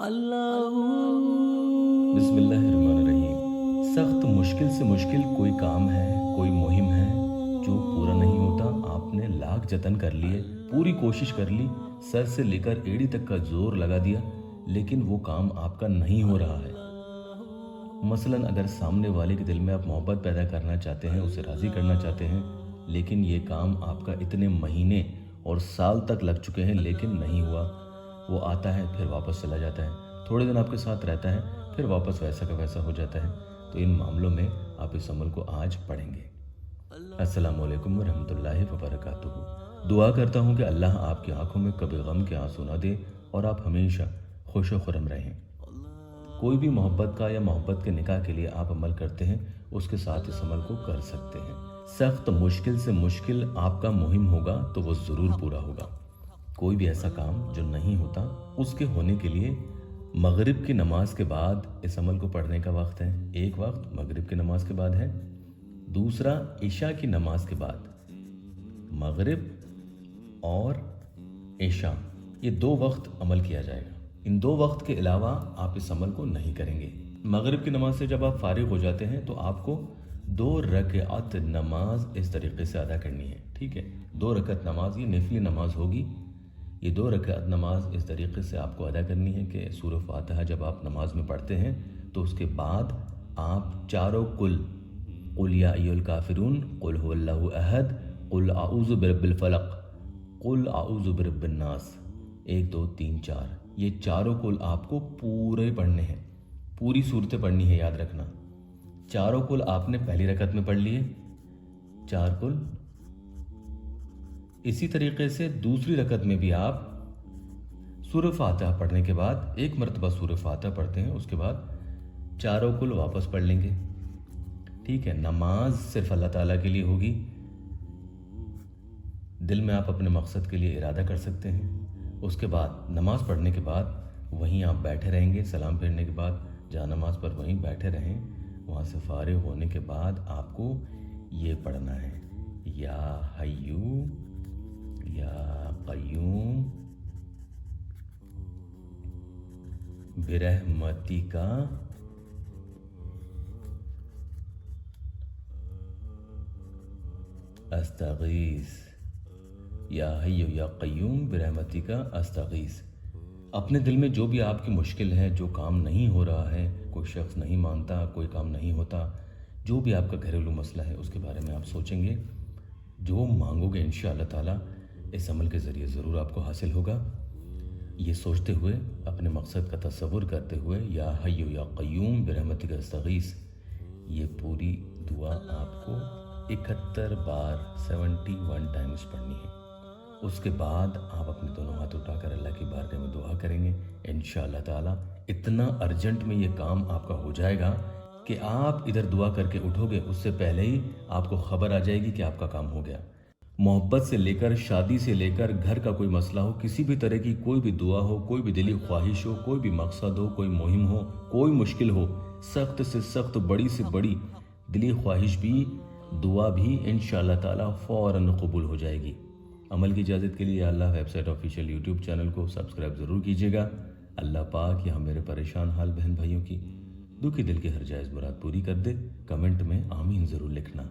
बिस्मिल्लाहिर्रहमानिर्रहीम। सख्त मुश्किल से मुश्किल कोई काम है, कोई मुहिम है जो पूरा नहीं होता। आपने लाख जतन कर लिए, पूरी कोशिश कर ली, सर से लेकर एड़ी तक का जोर लगा दिया, लेकिन वो काम आपका नहीं हो रहा है। मसलन अगर सामने वाले के दिल में आप मोहब्बत पैदा करना चाहते हैं, उसे राज़ी करना चाहते हैं, लेकिन ये काम आपका इतने महीने और साल तक लग चुके हैं लेकिन नहीं हुआ। वो आता है फिर वापस चला जाता है, थोड़े दिन आपके साथ रहता है फिर वापस वैसा का वैसा हो जाता है। तो इन मामलों में आप इस अमल को आज पढ़ेंगे। अस्सलामु अलैकुम वरहमतुल्लाहि वबरकातुहू। दुआ करता हूँ कि अल्लाह आपकी आंखों में कभी गम के आंसू ना दे और आप हमेशा खुश व खुर्रम रहें। कोई भी मोहब्बत का या मोहब्बत के निकाह के लिए आप अमल करते हैं, उसके साथ इस अमल को कर सकते हैं। सख्त मुश्किल से मुश्किल आपका मुहिम होगा तो वो ज़रूर पूरा होगा। कोई भी ऐसा काम जो नहीं होता, उसके होने के लिए मगरिब की नमाज के बाद इस अमल को पढ़ने का वक्त है। एक वक्त मगरिब की नमाज के बाद है, दूसरा इशा की नमाज के बाद। मगरिब और इशा, ये दो वक्त अमल किया जाएगा। इन दो वक्त के अलावा आप इस अमल को नहीं करेंगे। मगरिब की नमाज से जब आप फारिग हो जाते हैं तो आपको 2 रकात नमाज इस तरीके से अदा करनी है। ठीक है, 2 रकात नमाज, ये नफली नमाज होगी। ये 2 रकात नमाज इस तरीके से आपको अदा करनी है कि सूरह फातिहा जब आप नमाज में पढ़ते हैं तो उसके बाद आप चारों कुल या अय्युल काफिरून, कुल हुवल्लाहु अहद, कुल आऊज़ु बिरब्बिल फलक, कुल आऊज़ु बिरब्बिन नास, 1 2 3 4, ये चारों कुल आपको पूरे पढ़ने हैं। पूरी सूरतें पढ़नी है, याद रखना। चारों कुल आपने पहली रकत में पढ़ लिए, 4 कुल। इसी तरीके से दूसरी रकत में भी आप सूरह फातिहा पढ़ने के बाद 1 मरतबा सूरह फातिहा पढ़ते हैं, उसके बाद चारों कुल वापस पढ़ लेंगे। ठीक है, नमाज सिर्फ अल्लाह ताला के लिए होगी। दिल में आप अपने मकसद के लिए इरादा कर सकते हैं। उसके बाद नमाज पढ़ने के बाद वहीं आप बैठे रहेंगे। सलाम फेरने के बाद जहाँ नमाज पर वहीं बैठे रहें। वहाँ से फारिग होने के बाद आपको ये पढ़ना है, या हय्यू या क़य्यूम बिरहमतिका अस्तगीस, या हय्यू या क़य्यूम बिरहमतिका अस्तगीस। अपने दिल में जो भी आपकी मुश्किल है, जो काम नहीं हो रहा है, कोई शख्स नहीं मानता, कोई काम नहीं होता, जो भी आपका घरेलू मसला है, उसके बारे में आप सोचेंगे। जो मांगोगे इंशाअल्लाह ताला इस अमल के ज़रिए ज़रूर आपको हासिल होगा। ये सोचते हुए, अपने मकसद का तसव्वुर करते हुए, या हय्यू या क़य्यूम बिरहमतिका अस्तगीस, ये पूरी दुआ आपको 71 बार 71 टाइम्स पढ़नी है। उसके बाद आप अपने दोनों हाथ उठाकर अल्लाह की बारगाह में दुआ करेंगे। इंशाअल्लाह ताला इतना अर्जेंट में ये काम आपका हो जाएगा कि आप इधर दुआ करके उठोगे, उससे पहले ही आपको खबर आ जाएगी कि आपका काम हो गया। मोहब्बत से लेकर, शादी से लेकर, घर का कोई मसला हो, किसी भी तरह की कोई भी दुआ हो, कोई भी दिली ख्वाहिश हो, कोई भी मकसद हो, कोई मुहिम हो, कोई मुश्किल हो, सख्त से सख्त, बड़ी से बड़ी दिली ख्वाहिश भी, दुआ भी इंशाअल्लाह ताला फ़ौरन कबूल हो जाएगी। अमल की इजाज़त के लिए अल्लाह वेबसाइट ऑफिशियल यूट्यूब चैनल को सब्सक्राइब ज़रूर कीजिएगा। अल्लाह पाक यहाँ मेरे परेशान हाल बहन भाइयों की दुखी दिल की हर जायज़ मुराद पूरी कर दे। कमेंट में आमीन ज़रूर लिखना।